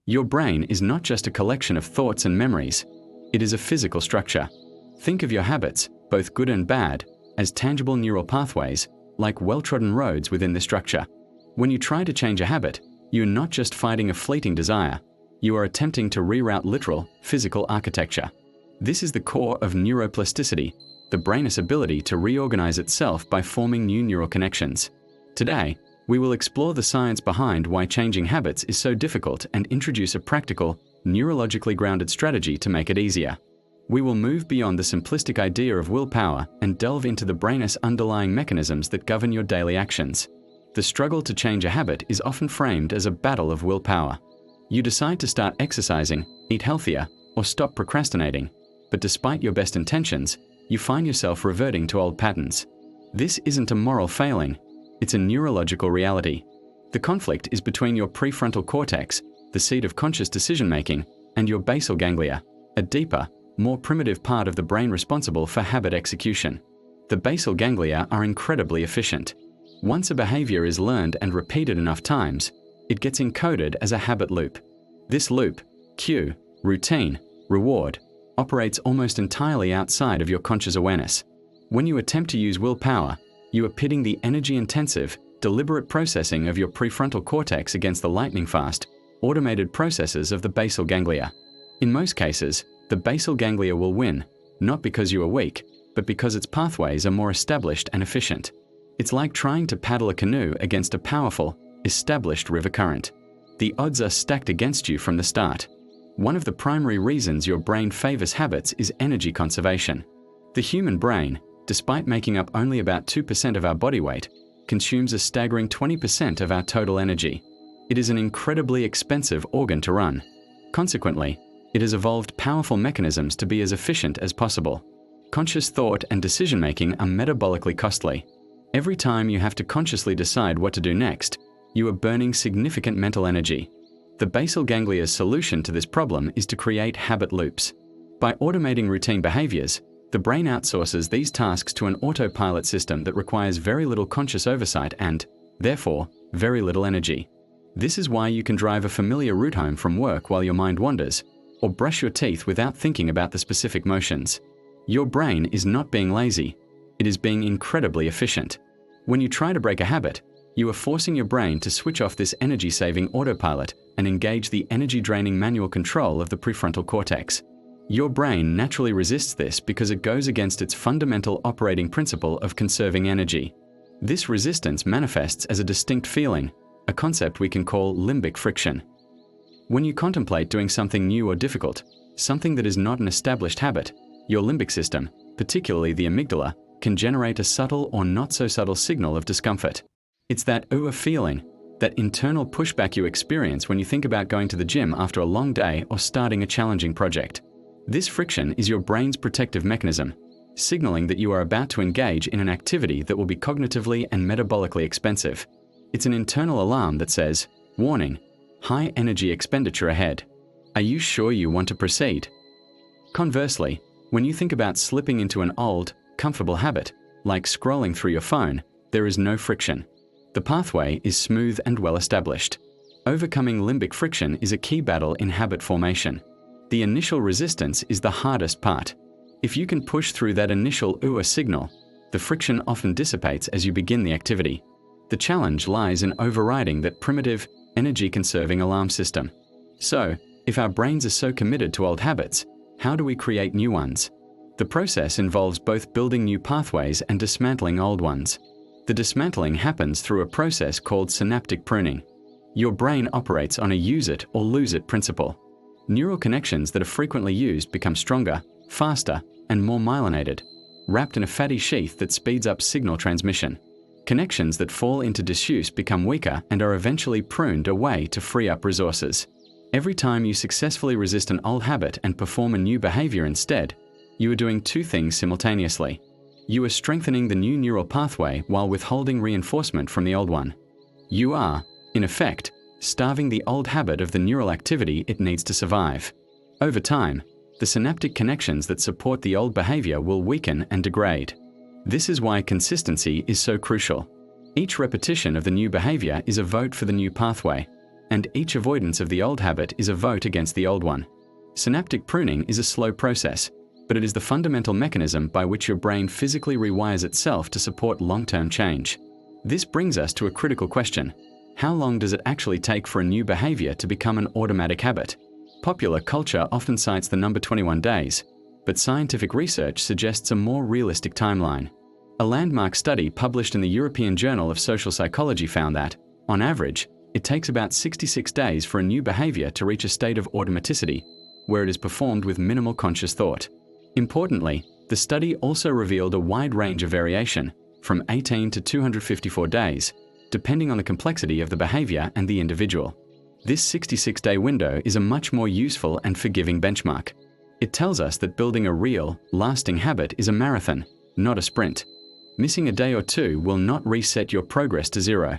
Your brain is not just a collection of thoughts and memories. It is a physical structure. Think of your habits, both good and bad, as tangible neural pathways, like well-trodden roads within the structure. When you try to change a habit, you are not just fighting a fleeting desire. You are attempting to reroute literal, physical architecture. This is the core of neuroplasticity, the brain's ability to reorganize itself by forming new neural connections. Today, we will explore the science behind why changing habits is so difficult and introduce a practical, neurologically grounded strategy to make it easier. We will move beyond the simplistic idea of willpower and delve into the brain's underlying mechanisms that govern your daily actions. The struggle to change a habit is often framed as a battle of willpower. You decide to start exercising, eat healthier, or stop procrastinating, but despite your best intentions, you find yourself reverting to old patterns. This isn't a moral failing, it's a neurological reality. The conflict is between your prefrontal cortex, the seat of conscious decision-making, and your basal ganglia, a deeper, more primitive part of the brain responsible for habit execution. The basal ganglia are incredibly efficient. Once a behavior is learned and repeated enough times, it gets encoded as a habit loop. This loop, cue, routine, reward, operates almost entirely outside of your conscious awareness. When you attempt to use willpower, you are pitting the energy-intensive, deliberate processing of your prefrontal cortex against the lightning-fast, automated processes of the basal ganglia. In most cases, the basal ganglia will win, not because you are weak, but because its pathways are more established and efficient. It's like trying to paddle a canoe against a powerful, established river current. The odds are stacked against you from the start. One of the primary reasons your brain favors habits is energy conservation. The human brain, despite making up only about 2% of our body weight, consumes a staggering 20% of our total energy. It is an incredibly expensive organ to run. Consequently, it has evolved powerful mechanisms to be as efficient as possible. Conscious thought and decision-making are metabolically costly. Every time you have to consciously decide what to do next, you are burning significant mental energy. The basal ganglia's solution to this problem is to create habit loops. By automating routine behaviors, the brain outsources these tasks to an autopilot system that requires very little conscious oversight and, therefore, very little energy. This is why you can drive a familiar route home from work while your mind wanders, or brush your teeth without thinking about the specific motions. Your brain is not being lazy, it is being incredibly efficient. When you try to break a habit, you are forcing your brain to switch off this energy-saving autopilot and engage the energy-draining manual control of the prefrontal cortex. Your brain naturally resists this because it goes against its fundamental operating principle of conserving energy. This resistance manifests as a distinct feeling, a concept we can call limbic friction. When you contemplate doing something new or difficult, something that is not an established habit, your limbic system, particularly the amygdala, can generate a subtle or not so subtle signal of discomfort. It's that feeling, that internal pushback you experience when you think about going to the gym after a long day or starting a challenging project. This friction is your brain's protective mechanism, signaling that you are about to engage in an activity that will be cognitively and metabolically expensive. It's an internal alarm that says, "Warning, high energy expenditure ahead. Are you sure you want to proceed?" Conversely, when you think about slipping into an old, comfortable habit, like scrolling through your phone, there is no friction. The pathway is smooth and well established. Overcoming limbic friction is a key battle in habit formation. The initial resistance is the hardest part. If you can push through that initial signal, the friction often dissipates as you begin the activity. The challenge lies in overriding that primitive, energy-conserving alarm system. So, if our brains are so committed to old habits, how do we create new ones? The process involves both building new pathways and dismantling old ones. The dismantling happens through a process called synaptic pruning. Your brain operates on a use it or lose it principle. Neural connections that are frequently used become stronger, faster, and more myelinated, wrapped in a fatty sheath that speeds up signal transmission. Connections that fall into disuse become weaker and are eventually pruned away to free up resources. Every time you successfully resist an old habit and perform a new behavior instead, you are doing two things simultaneously. You are strengthening the new neural pathway while withholding reinforcement from the old one. You are, in effect, starving the old habit of the neural activity it needs to survive. Over time, the synaptic connections that support the old behavior will weaken and degrade. This is why consistency is so crucial. Each repetition of the new behavior is a vote for the new pathway. and each avoidance of the old habit is a vote against the old one. Synaptic pruning is a slow process, but it is the fundamental mechanism by which your brain physically rewires itself to support long-term change. This brings us to a critical question. How long does it actually take for a new behavior to become an automatic habit? Popular culture often cites the number 21 days, but scientific research suggests a more realistic timeline. A landmark study published in the European Journal of Social Psychology found that, on average, it takes about 66 days for a new behavior to reach a state of automaticity, where it is performed with minimal conscious thought. Importantly, the study also revealed a wide range of variation, from 18 to 254 days, depending on the complexity of the behavior and the individual. This 66-day window is a much more useful and forgiving benchmark. It tells us that building a real, lasting habit is a marathon, not a sprint. Missing a day or two will not reset your progress to zero.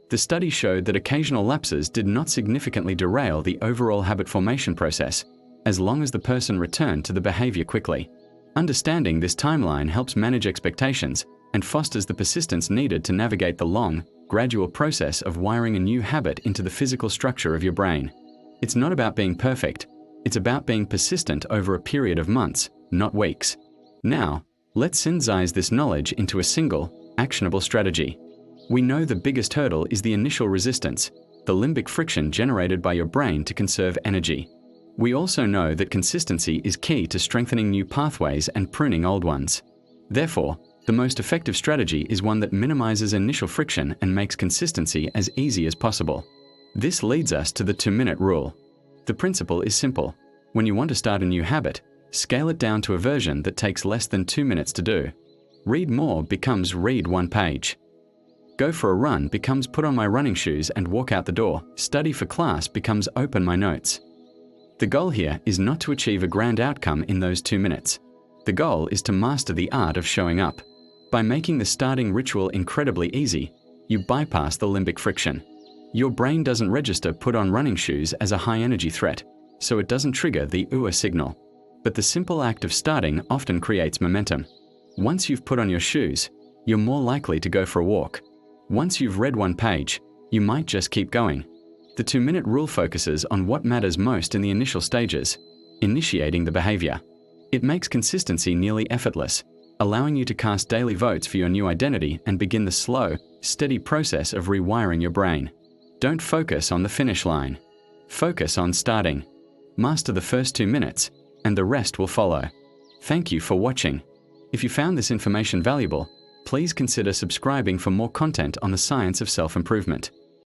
The study showed that occasional lapses did not significantly derail the overall habit formation process, as long as the person returned to the behavior quickly. Understanding this timeline helps manage expectations and fosters the persistence needed to navigate the long, gradual process of wiring a new habit into the physical structure of your brain. It's not about being perfect. It's about being persistent over a period of months, not weeks. Now, let's synthesize this knowledge into a single, actionable strategy. We know the biggest hurdle is the initial resistance, the limbic friction generated by your brain to conserve energy. We also know that consistency is key to strengthening new pathways and pruning old ones. Therefore, the most effective strategy is one that minimizes initial friction and makes consistency as easy as possible. This leads us to the 2-minute rule. The principle is simple. When you want to start a new habit, scale it down to a version that takes less than 2 minutes to do. Read more becomes read one page. Go for a run becomes put on my running shoes and walk out the door. Study for class becomes open my notes. The goal here is not to achieve a grand outcome in those 2 minutes. The goal is to master the art of showing up. By making the starting ritual incredibly easy, you bypass the limbic friction. Your brain doesn't register put on running shoes as a high-energy threat, so it doesn't trigger the UA signal. But the simple act of starting often creates momentum. Once you've put on your shoes, you're more likely to go for a walk. Once you've read one page, you might just keep going. The 2-minute rule focuses on what matters most in the initial stages, initiating the behavior. It makes consistency nearly effortless, allowing you to cast daily votes for your new identity and begin the slow, steady process of rewiring your brain. Don't focus on the finish line. Focus on starting. Master the first 2 minutes, and the rest will follow. Thank you for watching. If you found this information valuable, please consider subscribing for more content on the science of self-improvement.